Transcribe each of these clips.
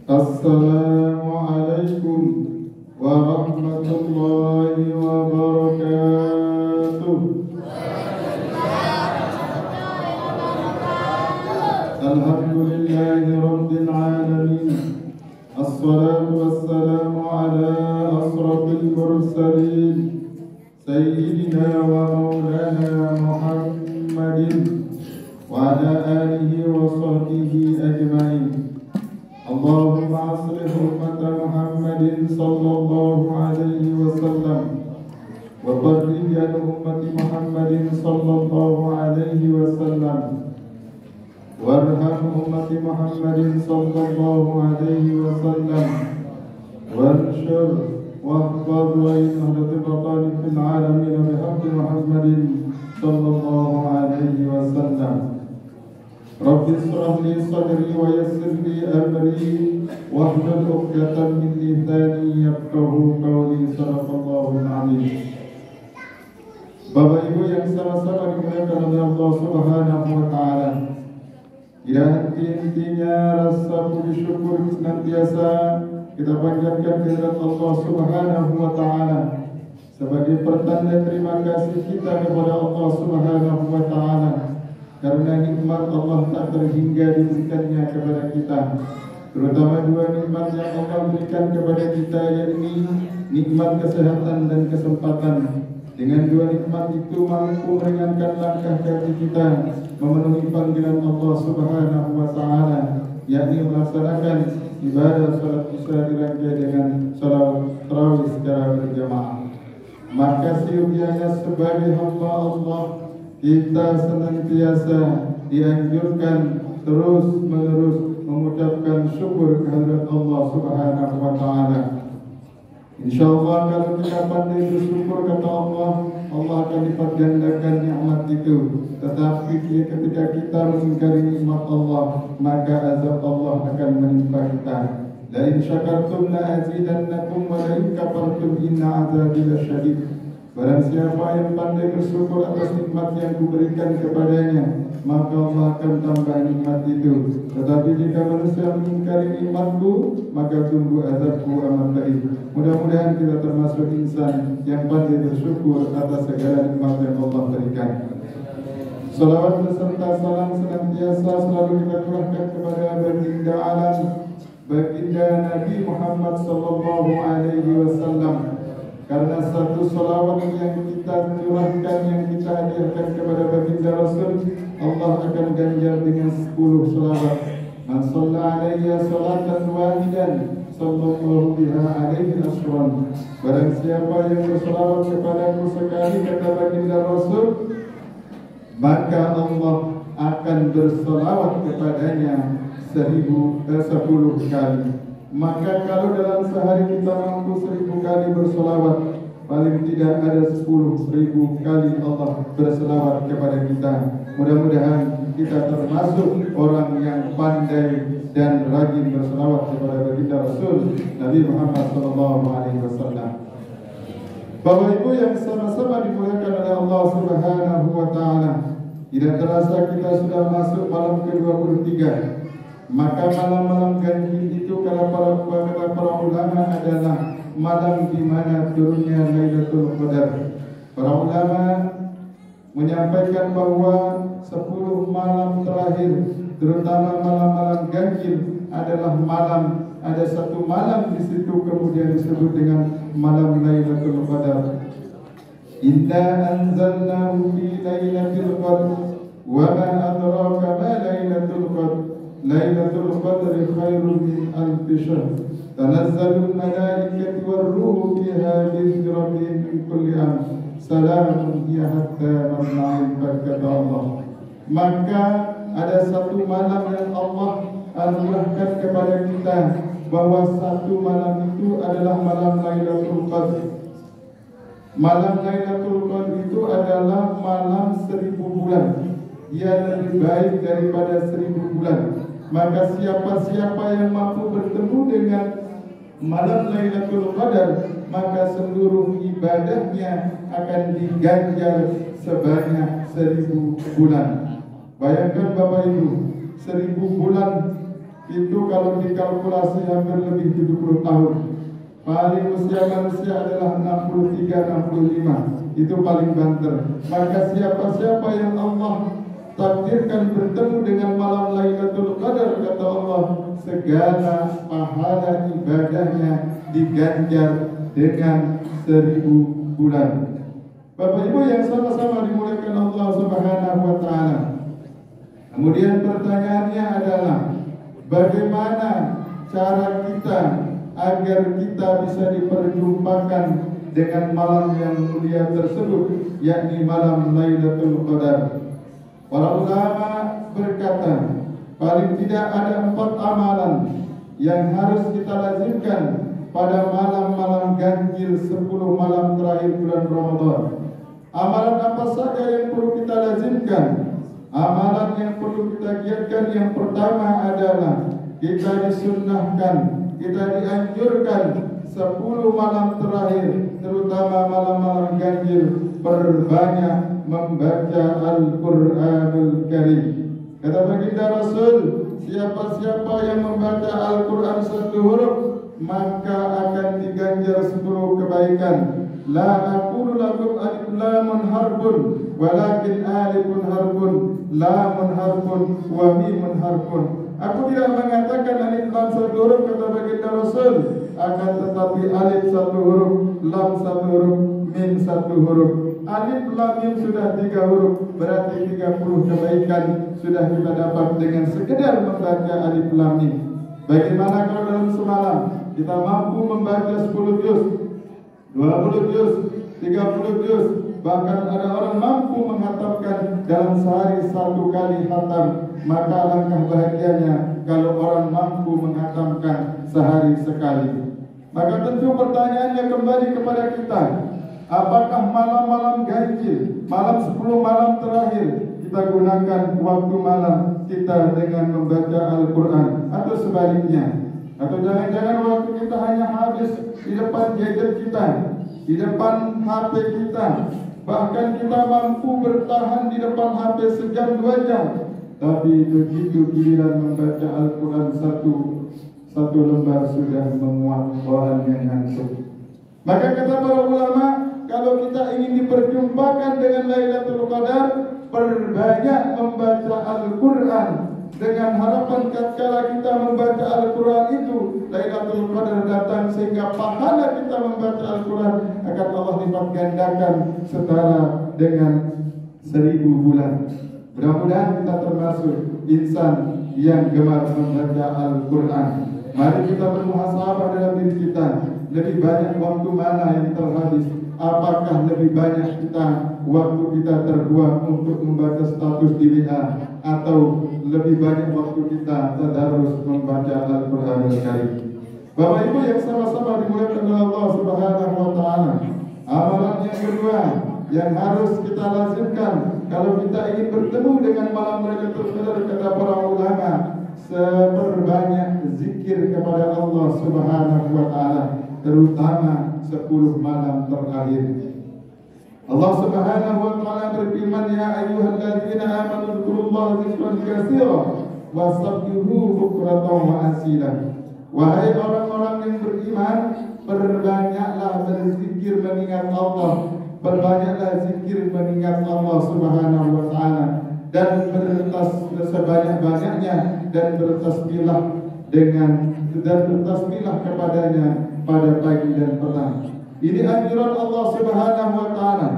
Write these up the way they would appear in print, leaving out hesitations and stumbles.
Assalamualaikum warahmatullahi wabarakatuh. Alhamdulillahi rabbil alamin. Assalatu wassalamu ala asrafil mursalin Sayyidina wa maulana Muhammadin wa ala alihi wa sahbihi ajma'in. Allahumma aslih ummata Muhammadin sallallahu alaihi wasallam wa farrij an ummati Muhammadin sallallahu alaihi wasallam warham ummati Muhammadin sallallahu alaihi wasallam wanshur wahfaz wa innahu batani fil alamin bihaqqi Muhammadin sallallahu alaihi wasallam. Rabbi israh li sadri wa yassir li amri wahlul 'uqdatam min lisani yafqahu qawli. Sadaqallahul azim. Bapak Ibu yang sama-sama dimuliakan oleh Allah Subhanahu wa taala. Tidak henti-hentinya rasa puji syukur senantiasa kita panjatkan kehadirat Allah Subhanahu wa taala sebagai pertanda terima kasih kita kepada Allah Subhanahu wa taala. Karena nikmat Allah tak terhingga diberikannya kepada kita, terutama dua nikmat yang Allah berikan kepada kita, yakni nikmat kesehatan dan kesempatan. Dengan dua nikmat itu mampu meringankan langkah kaki kita memenuhi panggilan Allah Subhanahu wa taala, yakni melaksanakan ibadah salat isya dirangkai dengan salat tarawih secara berjamaah. Maka sesungguhnya sebagai hamba Allah, kita senantiasa dianjurkan terus-menerus mengucapkan syukur kehadirat Allah Subhanahu wa taala. Insyaallah kalau kita pandai bersyukur kata Allah, Allah akan lipat gandakan nikmat itu. Tetapi ketika kita mengingkari nikmat Allah, maka azab Allah akan menimpa kita. La in syakartum la azidannakum wa la in kafartum inna azabi lasyadid. Barang siapa yang pandai bersyukur atas nikmat yang kuberikan kepadanya, maka Allah akan tambah nikmat itu. Tetapi jika manusia mengingkari nikmatku, maka tunggu azabku amat pedih. Mudah-mudahan kita termasuk insan yang pandai bersyukur atas segala nikmat yang Allah berikan. Salawat beserta salam senantiasa selalu kita curahkan kepada baginda alam, baginda Nabi Muhammad sallallahu alaihi wasallam. Karena satu salawat yang kita curahkan, yang kita hadiahkan kepada baginda Rasul, Allah akan ganjar dengan 10 salawat. Man shalla alaihi salatan wahidan sallallahu biha alaihi asran. Barang siapa yang bersalawat kepadaku sekali, kata baginda Rasul, maka Allah akan bersalawat kepadanya 10 kali. Maka kalau dalam sehari kita mampu 1000 kali bersolawat, paling tidak ada 10.000 kali Allah bersolawat kepada kita. Mudah-mudahan kita termasuk orang yang pandai dan rajin bersolawat kepada baginda Rasul Nabi Muhammad SAW. Bapak Ibu yang sama-sama dimuliakan oleh Allah Subhanahu wa taala, tidak terasa kita sudah masuk malam ke-23. Maka malam-malam ganjil itu kata para ulama adalah malam di mana turunnya Lailatul Qadar. Para ulama menyampaikan bahwa 10 malam terakhir, terutama malam-malam ganjil, adalah malam, ada satu malam di situ kemudian disebut dengan malam Lailatul Qadar. Inna anzalnahu fi Lailatul Qadar wa ma adraka ma Lailatul Qadar. Lailatul Qadri khairun min alfi syahr. Tanazzalul malaikatu war-ruhu fiha bi'izni rabbihim min kulli amr. Salamun hiya hatta matla'il fajr. Allah. Maka ada satu malam yang Allah anugerahkan kepada kita, bahwa satu malam itu adalah malam Lailatul Qadr. Malam Lailatul Qadr itu adalah malam 1000 bulan. Dia lebih baik daripada 1000 bulan. Maka siapa-siapa yang mampu bertemu dengan malam Lailatul Qadar, maka seluruh ibadahnya akan diganjar sebanyak 1000 bulan. Bayangkan Bapak Ibu, 1000 bulan itu kalau dikalkulasi hampir lebih 70 tahun. Paling usia manusia adalah 63-65. Itu paling banter. Maka siapa-siapa yang Allah takdirkan bertemu dengan malam Lailatul Qadar, kata Allah, segala pahala ibadahnya diganjar dengan 1000 bulan. Bapak Ibu yang sama-sama dimuliakan Allah Subhanahu wa taala. Kemudian pertanyaannya adalah bagaimana cara kita agar kita bisa diperjumpakan dengan malam yang mulia tersebut, yakni malam Lailatul Qadar. Para ulama berkata, paling tidak ada 4 amalan yang harus kita lazimkan pada malam-malam ganjil 10 malam terakhir bulan Ramadan. Amalan apa saja yang perlu kita lazimkan? Amalan yang perlu kita giatkan yang pertama adalah kita disunnahkan, kita dianjurkan 10 malam terakhir, terutama malam-malam ganjil, perbanyak membaca Al-Quranul Karim. Kata baginda Rasul, siapa-siapa yang membaca Al-Quran 1 huruf, maka akan diganjar 10 kebaikan. La aqulu lakum alif lamun harbun, walakin alifun harbun, lamun harbun, wa mimun harbun. Aku tidak mengatakan alif lam 1 huruf, kata baginda Rasul, akan tetapi alif 1 huruf, lam 1 huruf, mim 1 huruf. Alif lam mim sudah 3 huruf, berarti 30 kebaikan sudah kita dapat dengan sekedar membaca alif lam mim. Bagaimana kalau dalam semalam kita mampu membaca 10 juz, 20 juz, 30 juz, bahkan ada orang mampu menghatamkan dalam sehari 1 kali khatam, maka alangkah bahagianya kalau orang mampu menghatamkan sehari sekali. Maka tentu pertanyaannya kembali kepada kita, apakah malam-malam ganjil, malam 10 malam terakhir, kita gunakan waktu malam kita dengan membaca Al-Quran, atau sebaliknya? Atau jangan-jangan waktu kita hanya habis di depan gadget kita, di depan HP kita, bahkan kita mampu bertahan di depan HP sejam 2 jam, tapi begitu giliran membaca Al-Quran satu lembar sudah menguap, bawaannya ngantuk. Maka kata para ulama, kalau kita ingin diperjumpakan dengan Lailatul Qadar, perbanyak membaca Al-Quran, dengan harapan tatkala kita membaca Al-Quran itu Lailatul Qadar datang, sehingga pahala kita membaca Al-Quran akan Allah lipat gandakan setara dengan 1000 bulan. Mudah-mudahan kita termasuk insan yang gemar membaca Al-Quran. Mari kita bermuhasabah dalam diri kita, lebih banyak waktu mana yang terhabis? Apakah lebih banyak waktu kita terbuang untuk membaca status di WA, atau lebih banyak waktu kita tadarus membaca Al-Quran Al-Karim? Bapak Ibu yang sama-sama dimuliakan oleh Allah Subhanahu wa taala, amalan yang kedua yang harus kita lazimkan kalau kita ingin bertemu dengan malam Lailatul Qadar, kata para ulama, seperbanyak zikir kepada Allah Subhanahu wa taala, terutama 10 malam terakhir. Allah Subhanahu wa taala berfirman, ya ayyuhalladzina amanu dzkurullaha dzikran katsira wasabbihuhu bukratan wa asila. Wahai orang-orang yang beriman, perbanyaklah berzikir mengingat Allah, perbanyaklah zikir mengingat Allah Subhanahu wa taala, dan sebanyak-banyaknya, dan bertasbihlah kepadanya pada pagi dan petang. Ini anjuran Allah Subhanahu wa taala,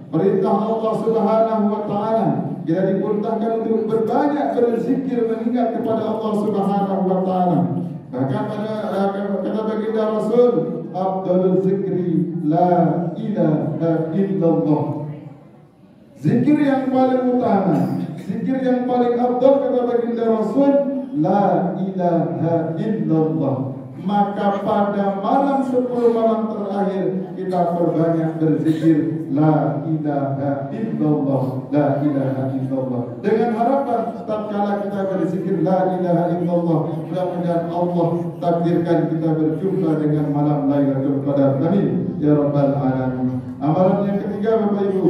perintah Allah Subhanahu wa taala. Kita diperintahkan untuk berbanyak berzikir mengingat kepada Allah Subhanahu wa taala. Bahkan kata baginda Rasul, afdalul zikri la ilaha illallah. Zikir yang paling utama, zikir yang paling afdal, kata baginda Rasul, la ilaha illallah. Maka pada malam 10 malam terakhir kita perbanyak berzikir la ilaha illallah, la ilaha illallah, dengan harapan tatkala kita berzikir la ilaha illallah, mudah-mudahan Allah takdirkan kita berjumpa dengan malam Lailatul Qadar. Amin ya rabbal alamin. Amalan yang ketiga, Bapak Ibu,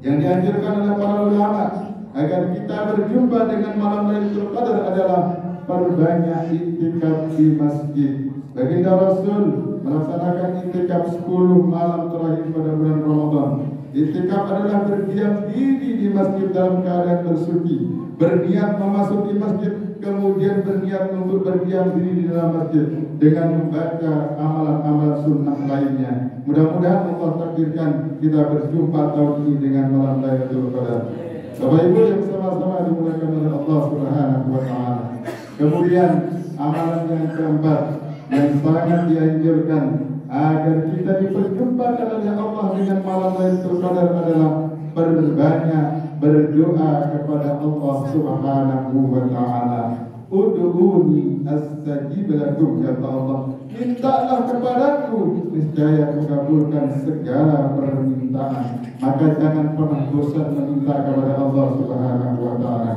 yang dianjurkan oleh para ulama agar kita berjumpa dengan malam Lailatul Qadar adalah perbanyak iktikaf di masjid. Baginda Rasul melaksanakan iktikaf 10 malam terakhir pada bulan Ramadan. Iktikaf adalah berdiam diri di masjid dalam keadaan bersuci, berniat memasuki masjid, kemudian berniat untuk berdiam diri di dalam masjid dengan membaca amalan-amalan sunnah lainnya. Mudah-mudahan Allah takdirkan kita berjumpa tahun ini dengan malam Lailatul Qadar. Bapak Ibu yang sama-sama dimuliakan oleh Allah Subhanahu wa taala. Kemudian amalan yang keempat yang sangat dianjurkan agar kita diperjumpakan oleh Allah dengan malam Lailatul Qadar adalah berbanyak berdoa kepada Allah Subhanahu wa taala. Ud'uni astajib lakum, kata Allah. Mintalah kepadaku, niscaya aku kabulkan segala permintaan. Maka jangan pernah bosan meminta kepada Allah Subhanahu wa taala.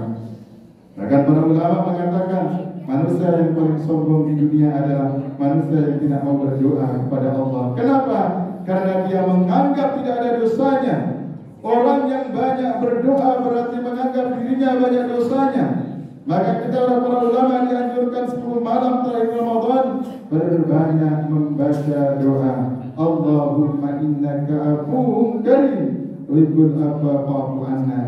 Bahkan para ulama mengatakan manusia yang paling sombong di dunia adalah manusia yang tidak mau berdoa kepada Allah. Kenapa? Karena dia menganggap tidak ada dosanya. Orang yang banyak berdoa berarti menganggap dirinya banyak dosanya. Maka kita para ulama dianjurkan 10 malam terakhir Ramadan berbanyak membaca doa. Allahumma innaka afuwwun karim tuhibbul afwa fa'fu anna.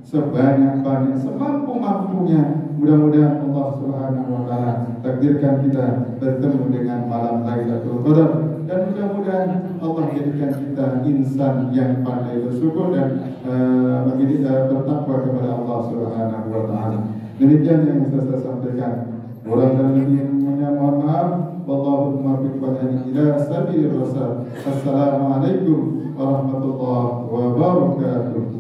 Sebanyak-banyak, semampu-mampunya. Mudah-mudahan Allah Subhanahu wa taala takdirkan kita bertemu dengan malam Lailatul Qadar, dan mudah-mudahan Allah jadikan kita insan yang pandai bersyukur dan bertakwa kepada Allah Subhanahu wa taala. Demikian yang bisa saya sampaikan. Kurang dan lebihnya mohon maaf. Wallahu muwaffiq ila sabilir rasyad. Assalamualaikum warahmatullahi wabarakatuh.